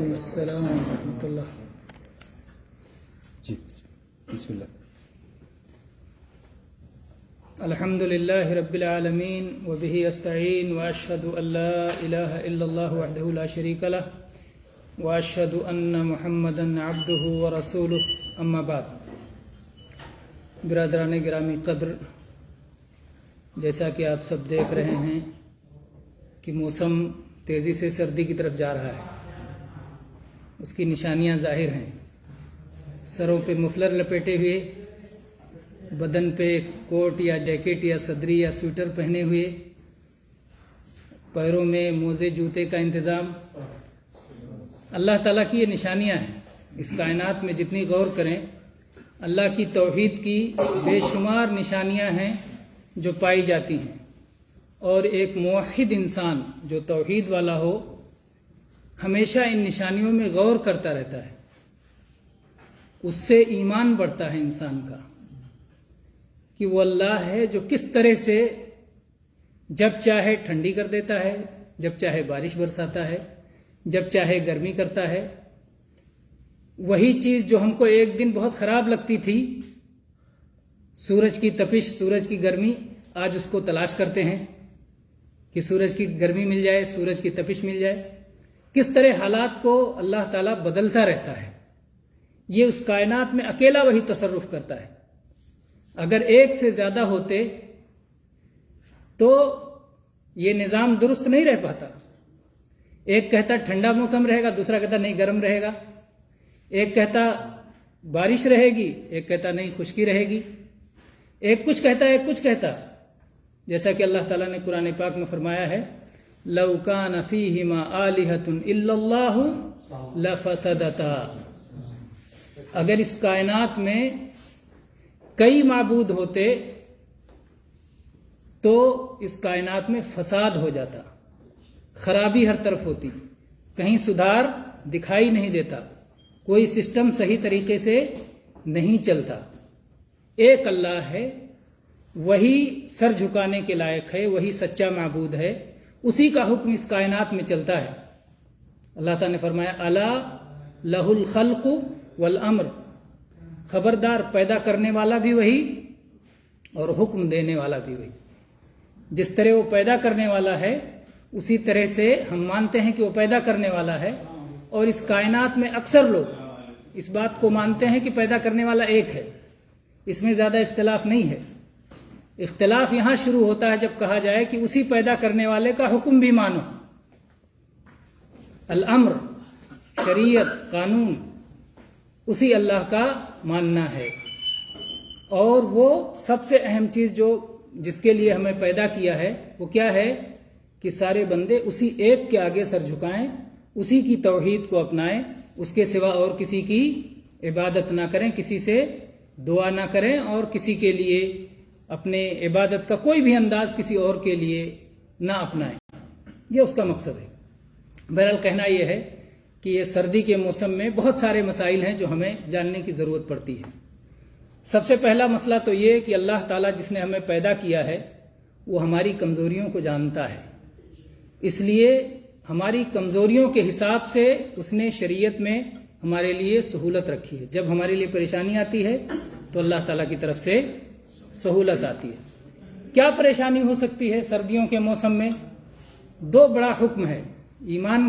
السلام ورحمۃ اللہ. جی بسم اللہ. الحمد للہ رب العالمین وبہ استعین واشہد ان لا الہ الا اللہ وحدہ لا شریک لہ واشہد ان محمدا عبدہ ورسولہ اما بعد. برادران گرامی قدر، جیسا کہ آپ سب دیکھ رہے ہیں کہ موسم تیزی سے سردی کی طرف جا رہا ہے، اس کی نشانیاں ظاہر ہیں. سروں پہ مفلر لپیٹے ہوئے، بدن پہ کوٹ یا جیکٹ یا صدری یا سویٹر پہنے ہوئے، پیروں میں موزے جوتے کا انتظام. اللہ تعالیٰ کی یہ نشانیاں ہیں. اس کائنات میں جتنی غور کریں، اللہ کی توحید کی بے شمار نشانیاں ہیں جو پائی جاتی ہیں، اور ایک موحد انسان جو توحید والا ہو ہمیشہ ان نشانیوں میں غور کرتا رہتا ہے. اس سے ایمان بڑھتا ہے انسان کا کہ وہ اللہ ہے جو کس طرح سے جب چاہے ٹھنڈی کر دیتا ہے، جب چاہے بارش برساتا ہے، جب چاہے گرمی کرتا ہے. وہی چیز جو ہم کو ایک دن بہت خراب لگتی تھی، سورج کی تپش، سورج کی گرمی، آج اس کو تلاش کرتے ہیں کہ سورج کی گرمی مل جائے، سورج کی تپش مل جائے. کس طرح حالات کو اللہ تعالیٰ بدلتا رہتا ہے. یہ اس کائنات میں اکیلا وہی تصرف کرتا ہے. اگر ایک سے زیادہ ہوتے تو یہ نظام درست نہیں رہ پاتا. ایک کہتا ٹھنڈا موسم رہے گا، دوسرا کہتا نہیں گرم رہے گا. ایک کہتا بارش رہے گی، ایک کہتا نہیں خشکی رہے گی. ایک کچھ کہتا ہے، ایک کچھ کہتا. جیسا کہ اللہ تعالیٰ نے قرآن پاک میں فرمایا ہے، لَوْ كَانَ فِيهِمَا آلِهَةٌ إِلَّا اللَّهُ لَفَسَدَتَا. اگر اس کائنات میں کئی معبود ہوتے تو اس کائنات میں فساد ہو جاتا، خرابی ہر طرف ہوتی، کہیں سدھار دکھائی نہیں دیتا، کوئی سسٹم صحیح طریقے سے نہیں چلتا. ایک اللہ ہے، وہی سر جھکانے کے لائق ہے، وہی سچا معبود ہے، اسی کا حکم اس کائنات میں چلتا ہے. اللہ تعالیٰ نے فرمایا الا لہ الخلق والامر. خبردار، پیدا کرنے والا بھی وہی اور حکم دینے والا بھی وہی. جس طرح وہ پیدا کرنے والا ہے اسی طرح سے ہم مانتے ہیں کہ وہ پیدا کرنے والا ہے. اور اس کائنات میں اکثر لوگ اس بات کو مانتے ہیں کہ پیدا کرنے والا ایک ہے. اس میں زیادہ اختلاف نہیں ہے. اختلاف یہاں شروع ہوتا ہے جب کہا جائے کہ اسی پیدا کرنے والے کا حکم بھی مانو. الامر، شریعت، قانون اسی اللہ کا ماننا ہے. اور وہ سب سے اہم چیز جس کے لیے ہمیں پیدا کیا ہے وہ کیا ہے کہ سارے بندے اسی ایک کے آگے سر جھکائیں، اسی کی توحید کو اپنائیں، اس کے سوا اور کسی کی عبادت نہ کریں، کسی سے دعا نہ کریں، اور کسی کے لیے اپنے عبادت کا کوئی بھی انداز کسی اور کے لیے نہ اپنائیں. یہ اس کا مقصد ہے. بہرحال کہنا یہ ہے کہ یہ سردی کے موسم میں بہت سارے مسائل ہیں جو ہمیں جاننے کی ضرورت پڑتی ہے. سب سے پہلا مسئلہ تو یہ کہ اللہ تعالیٰ جس نے ہمیں پیدا کیا ہے وہ ہماری کمزوریوں کو جانتا ہے. اس لیے ہماری کمزوریوں کے حساب سے اس نے شریعت میں ہمارے لیے سہولت رکھی ہے. جب ہمارے لیے پریشانی آتی ہے تو اللہ تعالیٰ کی طرف سے سہولت آتی ہے. کیا پریشانی ہو سکتی ہے سردیوں کے موسم میں؟ دو بڑا حکم ہے. ایمان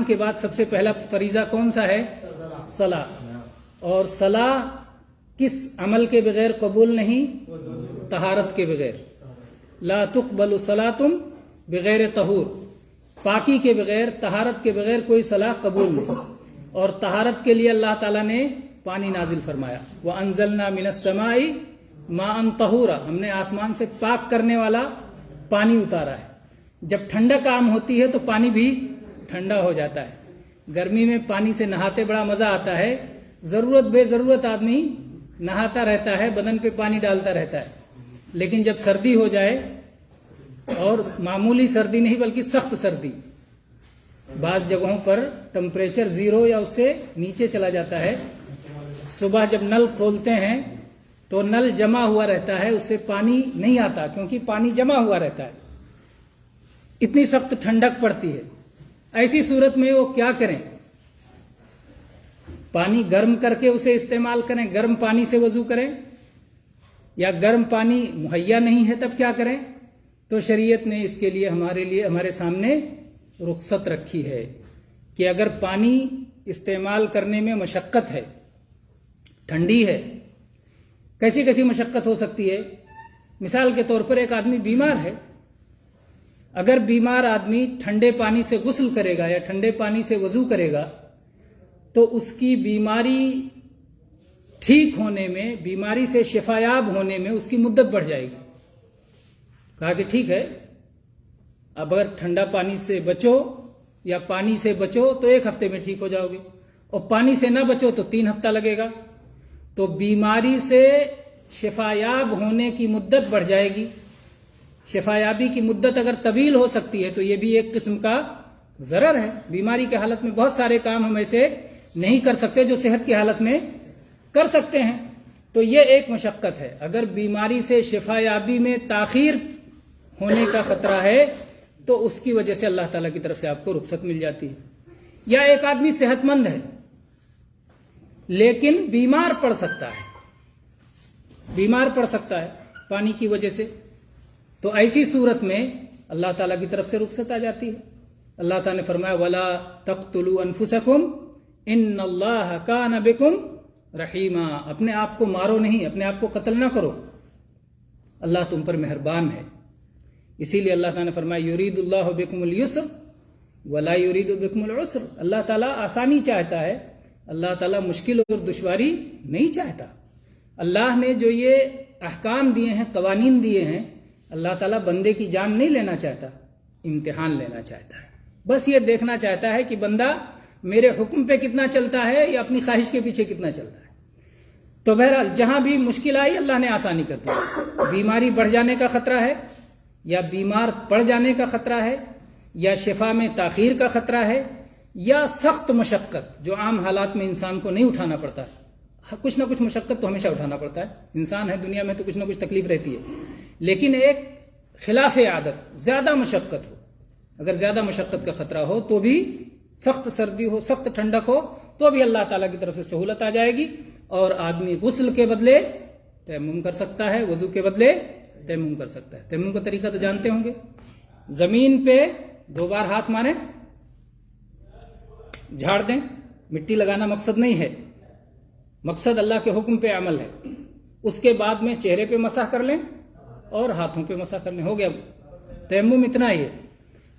کے بعد سب سے پہلا فریضہ کون سا ہے؟ صلاۃ. اور صلاۃ کس عمل کے بغیر قبول نہیں؟ طہارت کے بغیر. لا تقبل صلاۃ بغیر طہور. پاکی کے بغیر، طہارت کے بغیر کوئی صلاۃ قبول نہیں. اور طہارت کے لیے اللہ تعالیٰ نے پانی نازل فرمایا. وَأَنزَلْنَا مِنَ السَّمَاءِ مَاءً طَهُورًا. ہم نے آسمان سے پاک کرنے والا پانی اتارا ہے. جب ٹھنڈک عام ہوتی ہے تو پانی بھی ٹھنڈا ہو جاتا ہے. گرمی میں پانی سے نہاتے بڑا مزہ آتا ہے، ضرورت بے ضرورت آدمی نہاتا رہتا ہے، بدن پہ پانی ڈالتا رہتا ہے. لیکن جب سردی ہو جائے، اور معمولی سردی نہیں بلکہ سخت سردی، بعض جگہوں پر ٹمپریچر 0 یا اس سے نیچے چلا جاتا ہے، صبح جب نل کھولتے ہیں تو نل جمع ہوا رہتا ہے، اس سے پانی نہیں آتا کیونکہ پانی جمع ہوا رہتا ہے. اتنی سخت ٹھنڈک پڑتی ہے. ایسی صورت میں وہ کیا کریں؟ پانی گرم کر کے اسے استعمال کریں، گرم پانی سے وضو کریں، یا گرم پانی مہیا نہیں ہے تب کیا کریں؟ تو شریعت نے اس کے لیے ہمارے سامنے رخصت رکھی ہے کہ اگر پانی استعمال کرنے میں مشقت ہے، ٹھنڈی ہے، کیسی کیسی مشقت ہو سکتی ہے؟ مثال کے طور پر ایک آدمی بیمار ہے، اگر بیمار آدمی ٹھنڈے پانی سے غسل کرے گا یا ٹھنڈے پانی سے وضو کرے گا تو اس کی بیماری ٹھیک ہونے میں، بیماری سے شفایاب ہونے میں اس کی مدت بڑھ جائے گی۔ کہا کہ ٹھیک ہے، اب اگر ٹھنڈا پانی سے بچو یا پانی سے بچو تو 1 ہفتے میں ٹھیک ہو جاؤ گے، اور پانی سے نہ بچو تو 3 ہفتہ لگے گا۔ تو بیماری سے شفایاب ہونے کی مدت بڑھ جائے گی۔ شفایابی کی مدت اگر طویل ہو سکتی ہے تو یہ بھی ایک قسم کا ضرر ہے۔ بیماری کے حالت میں بہت سارے کام ہم ایسے نہیں کر سکتے جو صحت کی حالت میں کر سکتے ہیں، تو یہ ایک مشقت ہے۔ اگر بیماری سے شفایابی میں تاخیر ہونے کا خطرہ ہے تو اس کی وجہ سے اللہ تعالیٰ کی طرف سے آپ کو رخصت مل جاتی ہے۔ یا ایک آدمی صحت مند ہے لیکن بیمار پڑ سکتا ہے پانی کی وجہ سے، تو ایسی صورت میں اللہ تعالیٰ کی طرف سے رخصت آ جاتی ہے۔ اللہ تعالیٰ نے فرمایا وَلَا تَقْتُلُوا أَنفُسَكُمْ إِنَّ اللَّهَ كَانَ بِكُمْ رَحِيمًا، اپنے آپ کو مارو نہیں، اپنے آپ کو قتل نہ کرو، اللہ تم پر مہربان ہے۔ اسی لیے اللہ تعالیٰ نے فرمایا یرید اللہ بکم اليسر ولا یرید بکم العسر، اللہ تعالیٰ آسانی چاہتا ہے، اللہ تعالیٰ مشکل اور دشواری نہیں چاہتا۔ اللہ نے جو یہ احکام دیے ہیں، قوانین دیے ہیں، اللہ تعالیٰ بندے کی جان نہیں لینا چاہتا، امتحان لینا چاہتا ہے۔ بس یہ دیکھنا چاہتا ہے کہ بندہ میرے حکم پہ کتنا چلتا ہے یا اپنی خواہش کے پیچھے کتنا چلتا ہے۔ تو بہرحال جہاں بھی مشکل آئی اللہ نے آسانی کر دی۔ بیماری بڑھ جانے کا خطرہ ہے، یا بیمار پڑ جانے کا خطرہ ہے، یا شفا میں تاخیر کا خطرہ ہے، یا سخت مشقت جو عام حالات میں انسان کو نہیں اٹھانا پڑتا ہے۔ کچھ نہ کچھ مشقت تو ہمیشہ اٹھانا پڑتا ہے، انسان ہے دنیا میں تو کچھ نہ کچھ تکلیف رہتی ہے، لیکن ایک خلاف عادت زیادہ مشقت ہو، اگر زیادہ مشقت کا خطرہ ہو تو بھی، سخت سردی ہو، سخت ٹھنڈک ہو تو بھی اللہ تعالیٰ کی طرف سے سہولت آ جائے گی، اور آدمی غسل کے بدلے تیمم کر سکتا ہے، وضو کے بدلے تیمم کر سکتا ہے۔ تیمم کا طریقہ تو جانتے ہوں گے، زمین پہ 2 بار ہاتھ ماریں، جھاڑ دیں، مٹی لگانا مقصد نہیں ہے، مقصد اللہ کے حکم پہ عمل ہے۔ اس کے بعد میں چہرے پہ مسح کر لیں اور ہاتھوں پہ مسح کر لیں، ہو گیا تیمم، اتنا ہی ہے۔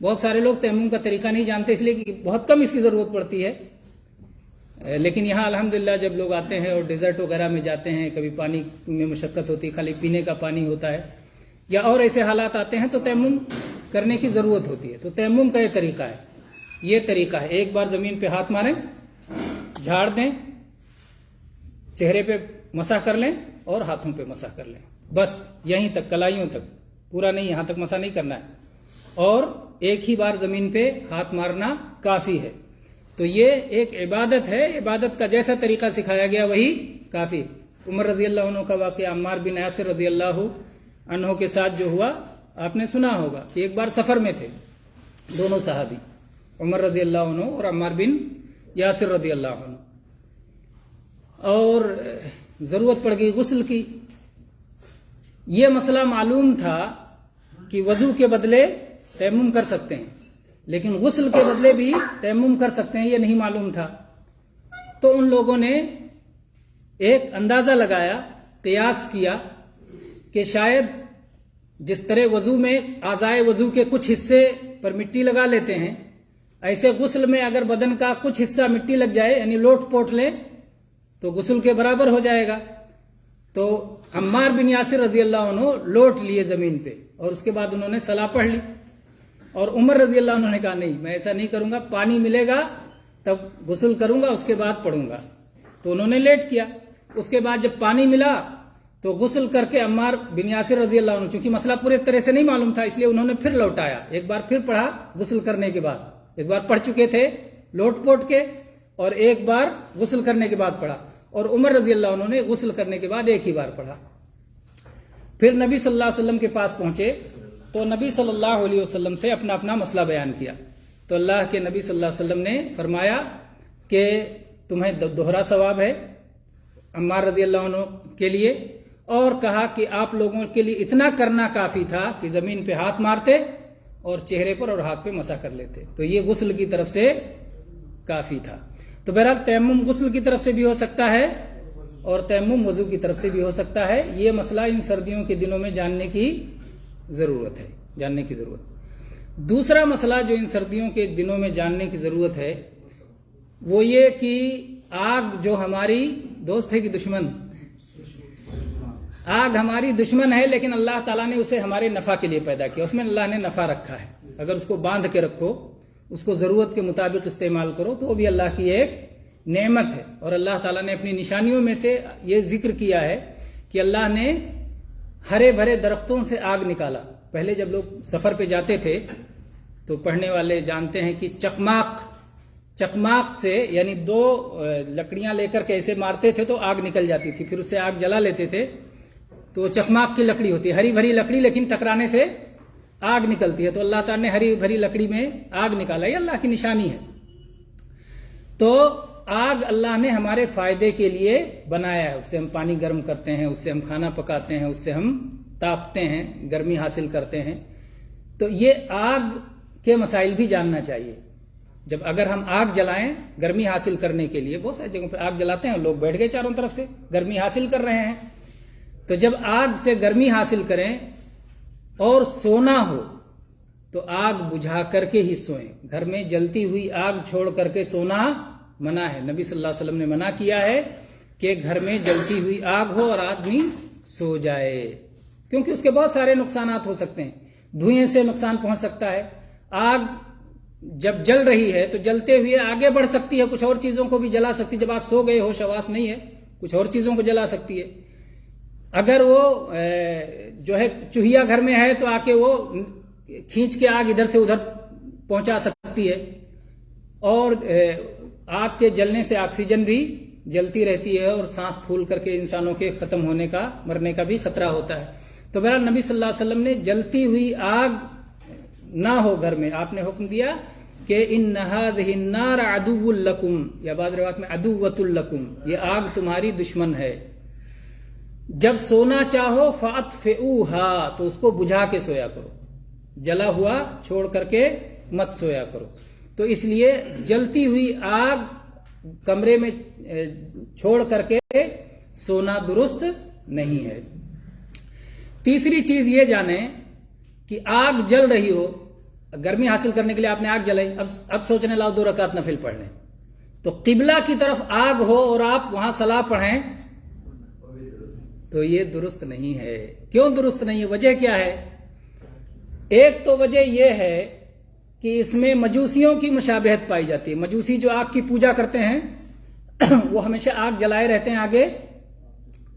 بہت سارے لوگ تیمم کا طریقہ نہیں جانتے، اس لیے کہ بہت کم اس کی ضرورت پڑتی ہے، لیکن یہاں الحمدللہ جب لوگ آتے ہیں اور ڈیزرٹ وغیرہ میں جاتے ہیں، کبھی پانی میں مشقت ہوتی ہے، خالی پینے کا پانی ہوتا ہے، یا اور ایسے حالات آتے ہیں تو تیمم کرنے کی ضرورت ہوتی ہے۔ تو تیمم کا یہ طریقہ ہے، یہ طریقہ ہے، ایک بار زمین پہ ہاتھ ماریں، جھاڑ دیں، چہرے پہ مسح کر لیں اور ہاتھوں پہ مسح کر لیں، بس یہیں تک، کلائیوں تک، پورا نہیں، یہاں تک مسح نہیں کرنا ہے، اور ایک ہی بار زمین پہ ہاتھ مارنا کافی ہے۔ تو یہ ایک عبادت ہے، عبادت کا جیسا طریقہ سکھایا گیا وہی کافی۔ عمر رضی اللہ عنہ کا واقعہ عمار بن یاسر رضی اللہ عنہ کے ساتھ جو ہوا آپ نے سنا ہوگا کہ ایک بار سفر میں تھے دونوں صحابی، عمر رضی اللہ عنہ اور عمار بن یاسر رضی اللہ عنہ، اور ضرورت پڑ گئی غسل کی۔ یہ مسئلہ معلوم تھا کہ وضو کے بدلے تیمم کر سکتے ہیں، لیکن غسل کے بدلے بھی تیمم کر سکتے ہیں، یہ نہیں معلوم تھا۔ تو ان لوگوں نے ایک اندازہ لگایا، قیاس کیا کہ شاید جس طرح وضو میں اعضائے وضو کے کچھ حصے پر مٹی لگا لیتے ہیں، ایسے غسل میں اگر بدن کا کچھ حصہ مٹی لگ جائے، یعنی لوٹ پوٹ لیں، تو غسل کے برابر ہو جائے گا۔ تو عمار بن یاسر رضی اللہ عنہ لوٹ لیے زمین پہ، اور اس کے بعد انہوں نے صلاح پڑھ لی، اور عمر رضی اللہ عنہ نے کہا نہیں، میں ایسا نہیں کروں گا، پانی ملے گا تب غسل کروں گا، اس کے بعد پڑھوں گا۔ تو انہوں نے لیٹ کیا، اس کے بعد جب پانی ملا تو غسل کر کے عمار بن یاسر رضی اللہ عنہ، چونکہ مسئلہ پورے طرح سے نہیں معلوم تھا، اس لیے انہوں نے پھر لوٹایا، ایک بار پھر پڑھا غسل کرنے کے بعد، ایک بار پڑھ چکے تھے لوٹ پوٹ کے، اور ایک بار غسل کرنے کے بعد پڑھا، اور عمر رضی اللہ عنہ نے غسل کرنے کے بعد ایک ہی بار پڑھا۔ پھر نبی صلی اللہ علیہ وسلم کے پاس پہنچے تو نبی صلی اللہ علیہ وسلم سے اپنا اپنا مسئلہ بیان کیا تو اللہ کے نبی صلی اللہ علیہ وسلم نے فرمایا کہ تمہیں دوہرا ثواب ہے عمار رضی اللہ عنہ کے لیے، اور کہا کہ آپ لوگوں کے لیے اتنا کرنا کافی تھا کہ زمین پہ ہاتھ مارتے اور چہرے پر اور ہاتھ پہ مسح کر لیتے، تو یہ غسل کی طرف سے کافی تھا۔ تو بہرحال تیمم غسل کی طرف سے بھی ہو سکتا ہے اور تیمم وضو کی طرف سے بھی ہو سکتا ہے، یہ مسئلہ ان سردیوں کے دنوں میں جاننے کی ضرورت ہے، دوسرا مسئلہ جو ان سردیوں کے دنوں میں جاننے کی ضرورت ہے وہ یہ کہ آگ جو ہماری دوست ہے کہ دشمن، آگ ہماری دشمن ہے، لیکن اللہ تعالیٰ نے اسے ہمارے نفع کے لیے پیدا کیا، اس میں اللہ نے نفع رکھا ہے، اگر اس کو باندھ کے رکھو، اس کو ضرورت کے مطابق استعمال کرو تو وہ بھی اللہ کی ایک نعمت ہے۔ اور اللہ تعالیٰ نے اپنی نشانیوں میں سے یہ ذکر کیا ہے کہ اللہ نے ہرے بھرے درختوں سے آگ نکالا۔ پہلے جب لوگ سفر پہ جاتے تھے تو پڑھنے والے جانتے ہیں کہ چکماق سے یعنی 2 لکڑیاں لے کر کے ایسے مارتے تھے تو آگ نکل جاتی تھی، پھر اس سے آگ جلا لیتے تھے، تو چکماق کی لکڑی ہوتی ہے، ہری بھری لکڑی، لیکن ٹکرانے سے آگ نکلتی ہے، تو اللہ تعالیٰ نے ہری بھری لکڑی میں آگ نکالا، یہ اللہ کی نشانی ہے۔ تو آگ اللہ نے ہمارے فائدے کے لیے بنایا ہے، اس سے ہم پانی گرم کرتے ہیں، اس سے ہم کھانا پکاتے ہیں، اس سے ہم تاپتے ہیں، گرمی حاصل کرتے ہیں، تو یہ آگ کے مسائل بھی جاننا چاہیے۔ جب اگر ہم آگ جلائیں گرمی حاصل کرنے کے لیے، بہت ساری جگہوں پہ آگ جلاتے ہیں، لوگ بیٹھ گئے چاروں طرف سے گرمی حاصل کر رہے ہیں، تو جب آگ سے گرمی حاصل کریں اور سونا ہو تو آگ بجھا کر کے ہی سوئیں، گھر میں جلتی ہوئی آگ چھوڑ کر کے سونا منع ہے، نبی صلی اللہ علیہ وسلم نے منع کیا ہے کہ گھر میں جلتی ہوئی آگ ہو اور آدمی سو جائے، کیونکہ اس کے بہت سارے نقصانات ہو سکتے ہیں، دھوئیں سے نقصان پہنچ سکتا ہے، آگ جب جل رہی ہے تو جلتے ہوئے آگے بڑھ سکتی ہے، کچھ اور چیزوں کو بھی جلا سکتی ہے، جب آپ سو گئے ہو شواس نہیں ہے کچھ اور چیزوں کو جلا سکتی ہے، اگر وہ جو ہے چوہیا گھر میں ہے تو آ کے وہ کھینچ کے آگ ادھر سے ادھر پہنچا سکتی ہے، اور آگ کے جلنے سے آکسیجن بھی جلتی رہتی ہے اور سانس پھول کر کے انسانوں کے ختم ہونے کا مرنے کا بھی خطرہ ہوتا ہے۔ تو بہرحال نبی صلی اللہ علیہ وسلم نے جلتی ہوئی آگ نہ ہو گھر میں، آپ نے حکم دیا کہ ان هذه النار عدو لکم، یا بعض روایات میں عدوۃ لکم، یہ آگ تمہاری دشمن ہے، جب سونا چاہو فاطفئوها، تو اس کو بجھا کے سویا کرو، جلا ہوا چھوڑ کر کے مت سویا کرو۔ تو اس لیے جلتی ہوئی آگ کمرے میں چھوڑ کر کے سونا درست نہیں ہے۔ تیسری چیز یہ جانیں کہ آگ جل رہی ہو، گرمی حاصل کرنے کے لیے آپ نے آگ جلائی، اب سوچنے لاؤ 2 رکعت نفل پڑھ لیں، تو قبلہ کی طرف آگ ہو اور آپ وہاں صلاح پڑھیں تو یہ درست نہیں ہے۔ کیوں درست نہیں ہے؟ وجہ کیا ہے؟ ایک تو وجہ یہ ہے کہ اس میں مجوسیوں کی مشابہت پائی جاتی ہے، مجوسی جو آگ کی پوجا کرتے ہیں وہ ہمیشہ آگ جلائے رہتے ہیں آگے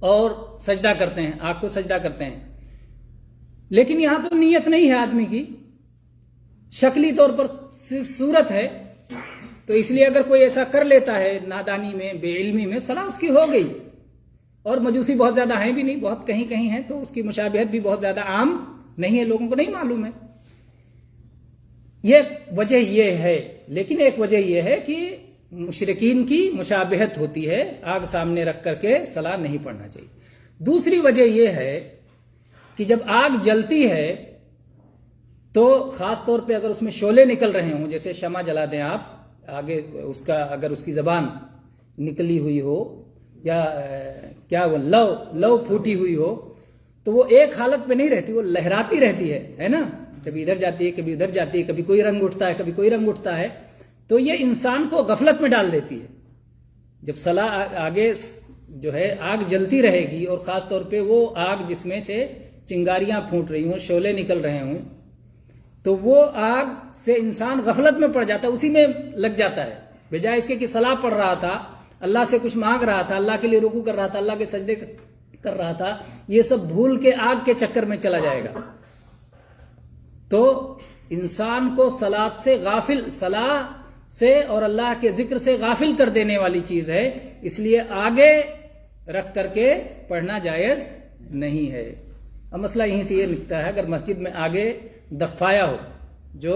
اور سجدہ کرتے ہیں، آگ کو سجدہ کرتے ہیں، لیکن یہاں تو نیت نہیں ہے آدمی کی، شکلی طور پر صرف صورت ہے، تو اس لیے اگر کوئی ایسا کر لیتا ہے نادانی میں، بے علمی میں، صلاح اس کی ہو گئی، اور مجوسی بہت زیادہ ہیں بھی نہیں، بہت کہیں کہیں ہیں، تو اس کی مشابہت بھی بہت زیادہ عام نہیں ہے، لوگوں کو نہیں معلوم ہے، یہ وجہ یہ ہے۔ لیکن ایک وجہ یہ ہے کہ مشرکین کی مشابہت ہوتی ہے، آگ سامنے رکھ کر کے صلاح نہیں پڑھنا چاہیے۔ دوسری وجہ یہ ہے کہ جب آگ جلتی ہے تو خاص طور پہ اگر اس میں شعلے نکل رہے ہوں، جیسے شمع جلا دیں آپ، آگے اس کا اگر اس کی زبان نکلی ہوئی ہو یا کیا وہ لو پھوٹی ہوئی ہو، تو وہ ایک حالت پہ نہیں رہتی، وہ لہراتی رہتی ہے نا، کبھی ادھر جاتی ہے کبھی ادھر جاتی ہے، کبھی کوئی رنگ اٹھتا ہے کبھی کوئی رنگ اٹھتا ہے، تو یہ انسان کو غفلت میں ڈال دیتی ہے۔ جب صلاح آگے جو ہے آگ جلتی رہے گی، اور خاص طور پہ وہ آگ جس میں سے چنگاریاں پھوٹ رہی ہوں، شعلے نکل رہے ہوں، تو وہ آگ سے انسان غفلت میں پڑ جاتا ہے، اسی میں لگ جاتا ہے، بجائے اس کے کہ صلاح پڑھ رہا تھا، اللہ سے کچھ مانگ رہا تھا، اللہ کے لیے رکوع کر رہا تھا، اللہ کے سجدے کر رہا تھا، یہ سب بھول کے آگ کے چکر میں چلا جائے گا۔ تو انسان کو صلاۃ سے غافل، صلاح سے اور اللہ کے ذکر سے غافل کر دینے والی چیز ہے، اس لیے آگے رکھ کر کے پڑھنا جائز نہیں ہے۔ اب مسئلہ یہیں سے یہ نکتا ہے، اگر مسجد میں آگے دفایا ہو جو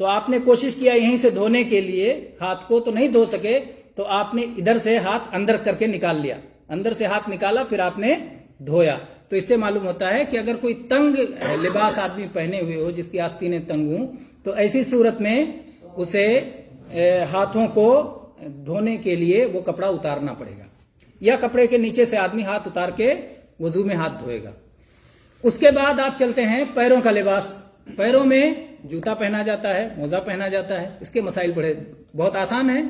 تو آپ نے کوشش کیا یہیں سے دھونے کے لیے ہاتھ کو، تو نہیں دھو سکے، تو آپ نے ادھر سے ہاتھ اندر کر کے نکال لیا، اندر سے ہاتھ نکالا، پھر آپ نے دھویا۔ تو اس سے معلوم ہوتا ہے کہ اگر کوئی تنگ لباس آدمی پہنے ہوئے ہو جس کی آستینیں تنگ ہوں، تو ایسی صورت میں اسے ہاتھوں کو دھونے کے لیے وہ کپڑا اتارنا پڑے گا، یا کپڑے کے نیچے سے آدمی ہاتھ اتار کے وضو میں ہاتھ دھوئے گا۔ اس کے بعد آپ چلتے ہیں پیروں کا لباس۔ پیروں میں جوتا پہنا جاتا ہے، موزہ پہنا جاتا ہے۔ اس کے مسائل بہت آسان ہیں،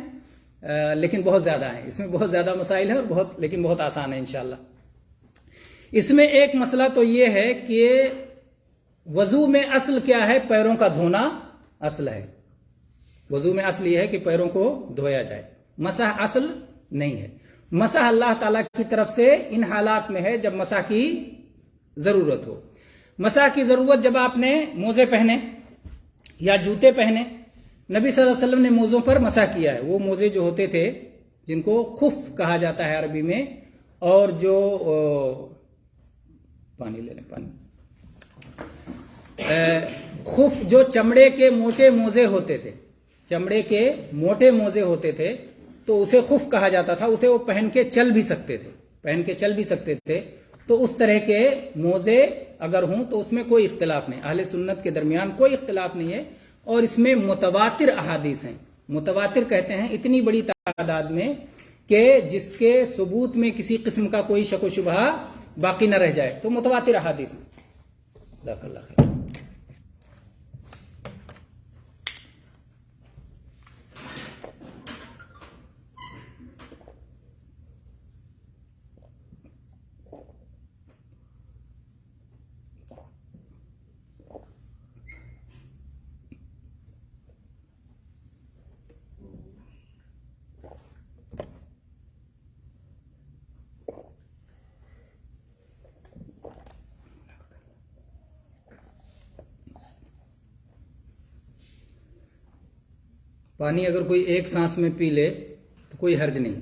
لیکن بہت زیادہ ہیں، اس میں بہت زیادہ مسائل ہیں، اور لیکن بہت آسان ہے انشاءاللہ۔ اس میں ایک مسئلہ تو یہ ہے کہ وضو میں اصل کیا ہے؟ پیروں کا دھونا اصل ہے۔ وضو میں اصل یہ ہے کہ پیروں کو دھویا جائے، مسح اصل نہیں ہے۔ مسح اللہ تعالیٰ کی طرف سے ان حالات میں ہے جب مسح کی ضرورت ہو۔ مسح کی ضرورت جب آپ نے موزے پہنے یا جوتے پہنے، نبی صلی اللہ علیہ وسلم نے موزوں پر مسح کیا ہے۔ وہ موزے جو ہوتے تھے جن کو خف کہا جاتا ہے عربی میں، اور جو پانی لے لیں، پانی، خف جو چمڑے کے موٹے موزے ہوتے تھے، چمڑے کے موٹے موزے ہوتے تھے، تو اسے خف کہا جاتا تھا۔ اسے وہ پہن کے چل بھی سکتے تھے، تو اس طرح کے موزے اگر ہوں تو اس میں کوئی اختلاف نہیں، اہل سنت کے درمیان کوئی اختلاف نہیں ہے۔ اور اس میں متواتر احادیث ہیں، متواتر کہتے ہیں اتنی بڑی تعداد میں کہ جس کے ثبوت میں کسی قسم کا کوئی شک و شبہ باقی نہ رہ جائے، تو متواتر احادیث ہیں۔ جزاک اللہ خیر۔ پانی اگر کوئی ایک سانس میں پی لے تو کوئی حرج نہیں،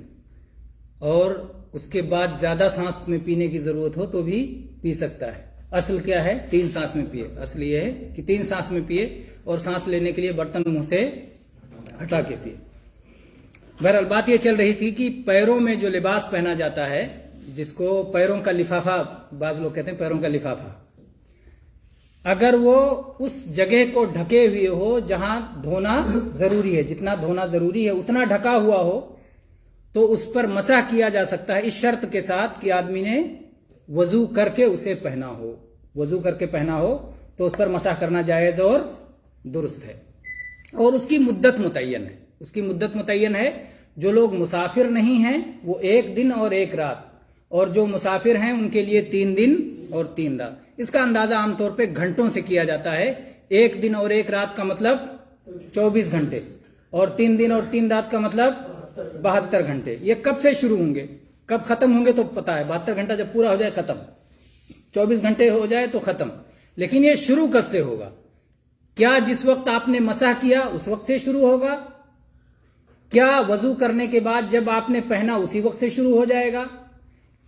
اور اس کے بعد زیادہ سانس میں پینے کی ضرورت ہو تو بھی پی سکتا ہے۔ اصل کیا ہے؟ 3 سانس میں پیے۔ اصل یہ ہے کہ 3 سانس میں پیے، اور سانس لینے کے لیے برتن منہ سے ہٹا کے پیے۔ بہرحال بات یہ چل رہی تھی کہ پیروں میں جو لباس پہنا جاتا ہے، جس کو پیروں کا لفافہ، بعض لوگ کہتے ہیں پیروں کا لفافہ، اگر وہ اس جگہ کو ڈھکے ہوئے ہو جہاں دھونا ضروری ہے، جتنا دھونا ضروری ہے اتنا ڈھکا ہوا ہو، تو اس پر مسح کیا جا سکتا ہے، اس شرط کے ساتھ کہ آدمی نے وضو کر کے اسے پہنا ہو۔ وضو کر کے پہنا ہو تو اس پر مسح کرنا جائز اور درست ہے۔ اور اس کی مدت متعین ہے، اس کی مدت متعین ہے۔ جو لوگ مسافر نہیں ہیں وہ 1 دن اور 1 رات، اور جو مسافر ہیں ان کے لیے 3 دن اور 3 رات۔ اس کا اندازہ عام طور پہ گھنٹوں سے کیا جاتا ہے۔ 1 دن اور 1 رات کا مطلب 24 گھنٹے، اور 3 دن اور 3 رات کا مطلب 72 گھنٹے۔ یہ کب سے شروع ہوں گے، کب ختم ہوں گے تو پتا ہے، 72 گھنٹہ جب پورا ہو جائے ختم، 24 گھنٹے ہو جائے تو ختم۔ لیکن یہ شروع کب سے ہوگا؟ کیا جس وقت آپ نے مسح کیا اس وقت سے شروع ہوگا؟ کیا وضو کرنے کے بعد جب آپ نے پہنا اسی وقت سے شروع ہو جائے گا؟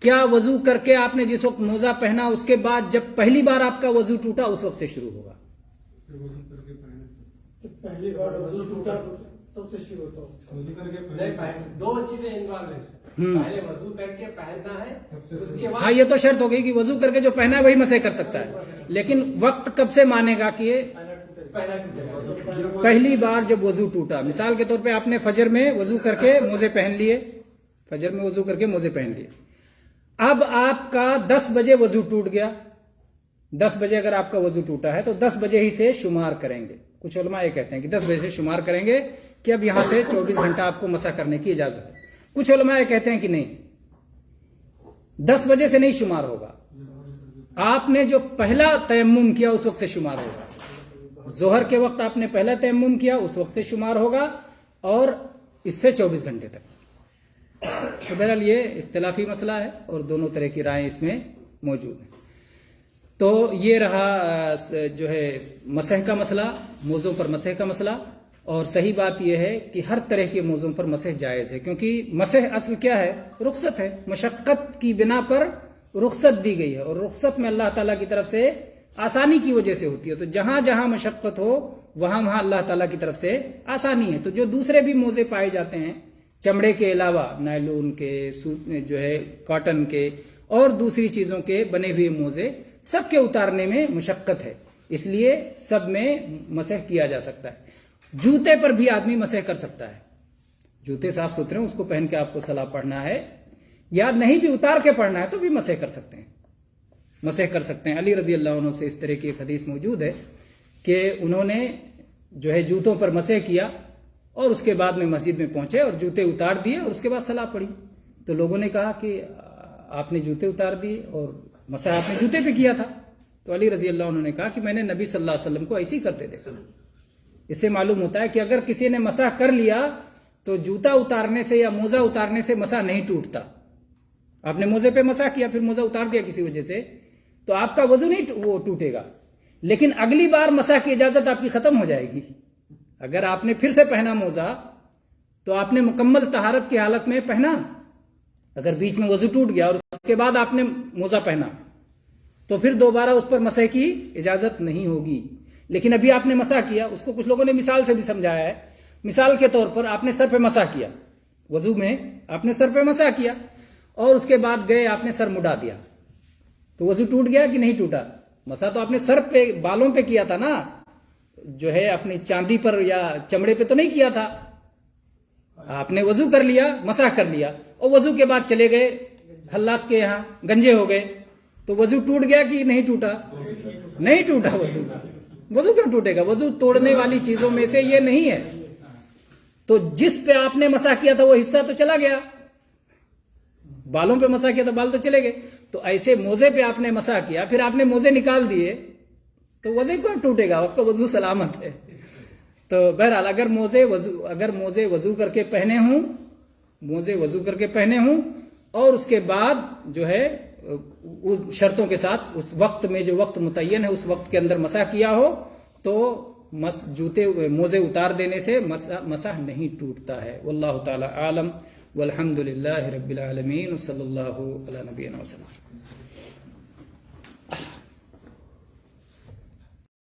کیا وضو کر کے آپ نے جس وقت موزہ پہنا اس کے بعد جب پہلی بار آپ کا وضو ٹوٹا اس وقت سے شروع ہوگا؟ پہلی بار وضو ٹوٹا تب سے شروع ہوتا ہے۔ 2 چیزیں انوالو ہیں، پہلے وضو کر کے پہننا ہے، اس کے بعد ہاں، یہ تو شرط ہو گئی کہ وضو کر کے جو پہنا ہے وہی مسح کر سکتا ہے، لیکن وقت کب سے مانے گا کہ یہ پہلی بار جب وضو ٹوٹا؟ مثال کے طور پہ آپ نے فجر میں وضو کر کے موزے پہن لیے، فجر میں وضو کر کے موزے پہن لیے، اب آپ کا 10 بجے وضو ٹوٹ گیا، 10 بجے اگر آپ کا وضو ٹوٹا ہے تو 10 بجے ہی سے شمار کریں گے۔ کچھ علماء یہ کہتے ہیں کہ 10 بجے سے شمار کریں گے کہ اب یہاں سے 24 گھنٹہ آپ کو مسح کرنے کی اجازت ہے۔ کچھ علماء یہ کہتے ہیں کہ نہیں، 10 بجے سے نہیں شمار ہوگا، آپ نے جو پہلا تیمم کیا اس وقت سے شمار ہوگا۔ ظہر کے وقت آپ نے پہلا تیمم کیا اس وقت سے شمار ہوگا، اور اس سے 24 گھنٹے تک۔ تو بہرحال یہ اختلافی مسئلہ ہے اور دونوں طرح کی رائے اس میں موجود ہیں۔ تو یہ رہا جو ہے مسح کا مسئلہ، موزوں پر مسح کا مسئلہ۔ اور صحیح بات یہ ہے کہ ہر طرح کے موزوں پر مسح جائز ہے، کیونکہ مسح اصل کیا ہے؟ رخصت ہے، مشقت کی بنا پر رخصت دی گئی ہے، اور رخصت میں اللہ تعالیٰ کی طرف سے آسانی کی وجہ سے ہوتی ہے. تو جہاں جہاں مشقت ہو وہاں وہاں اللہ تعالیٰ کی طرف سے آسانی ہے. تو جو دوسرے بھی موزے پائے جاتے ہیں چمڑے کے علاوہ، نائلون کے، جو ہے کاٹن کے اور دوسری چیزوں کے بنے ہوئے موزے، سب کے اتارنے میں مشقت ہے، اس لیے سب میں مسح کیا جا سکتا ہے. جوتے پر بھی آدمی مسح کر سکتا ہے. جوتے صاف ستھرے اس کو پہن کے آپ کو صلاح پڑھنا ہے یا نہیں بھی اتار کے پڑھنا ہے تو بھی مسح کر سکتے ہیں، مسح کر سکتے ہیں. علی رضی اللہ عنہ سے اس طرح کی ایک حدیث موجود ہے کہ انہوں نے جو ہے جوتوں پر مسح کیا اور اس کے بعد میں مسجد میں پہنچے اور جوتے اتار دیے اور اس کے بعد صلاح پڑھی. تو لوگوں نے کہا کہ آپ نے جوتے اتار دیے اور مسح آپ نے جوتے پہ کیا تھا. تو علی رضی اللہ عنہ نے کہا کہ میں نے نبی صلی اللہ علیہ وسلم کو ایسے ہی کرتے دیکھا. اس سے معلوم ہوتا ہے کہ اگر کسی نے مسح کر لیا تو جوتا اتارنے سے یا موزہ اتارنے سے مسح نہیں ٹوٹتا. آپ نے موزے پہ مسح کیا پھر موزہ اتار دیا کسی وجہ سے تو آپ کا وضو نہیں وہ ٹوٹے گا، لیکن اگلی بار مسح کی اجازت آپ کی ختم ہو جائے گی. اگر آپ نے پھر سے پہنا موزہ تو آپ نے مکمل طہارت کی حالت میں پہنا، اگر بیچ میں وضو ٹوٹ گیا اور اس کے بعد آپ نے موزہ پہنا تو پھر دوبارہ اس پر مسح کی اجازت نہیں ہوگی. لیکن ابھی آپ نے مسح کیا، اس کو کچھ لوگوں نے مثال سے بھی سمجھایا ہے. مثال کے طور پر آپ نے سر پہ مسح کیا، وضو میں آپ نے سر پہ مسح کیا اور اس کے بعد گئے آپ نے سر مڈا دیا تو وضو ٹوٹ گیا کہ نہیں ٹوٹا؟ مسح تو آپ نے سر پہ بالوں پہ کیا تھا نا، جو ہے اپنی چاندی پر یا چمڑے پہ تو نہیں کیا تھا. آپ نے وضو کر لیا، مسح کر لیا اور وضو کے بعد چلے گئے حلاق کے یہاں، گنجے ہو گئے تو وضو ٹوٹ گیا کہ نہیں ٹوٹا؟ نہیں ٹوٹا. وضو کیوں ٹوٹے گا؟ وضو توڑنے والی چیزوں میں سے یہ نہیں ہے. تو جس پہ آپ نے مسح کیا تھا وہ حصہ تو چلا گیا، بالوں پہ مسح کیا تھا بال تو چلے گئے. تو ایسے موزے پہ آپ نے مسح کیا پھر آپ نے موزے نکال دیے تو وضو کیوں ٹوٹے گا؟ آپ کا وضو سلامت ہے. تو بہرحال اگر موزے وضو کر کے پہنے ہوں، موزے وضو کر کے پہنے ہوں اور اس کے بعد جو ہے اس شرطوں کے ساتھ اس وقت میں جو وقت متعین ہے اس وقت کے اندر مسح کیا ہو تو موزے اتار دینے سے مسح نہیں ٹوٹتا ہے. واللہ تعالی عالم والحمد للہ رب العالمین، صلی اللہ علی نبینا وسلم.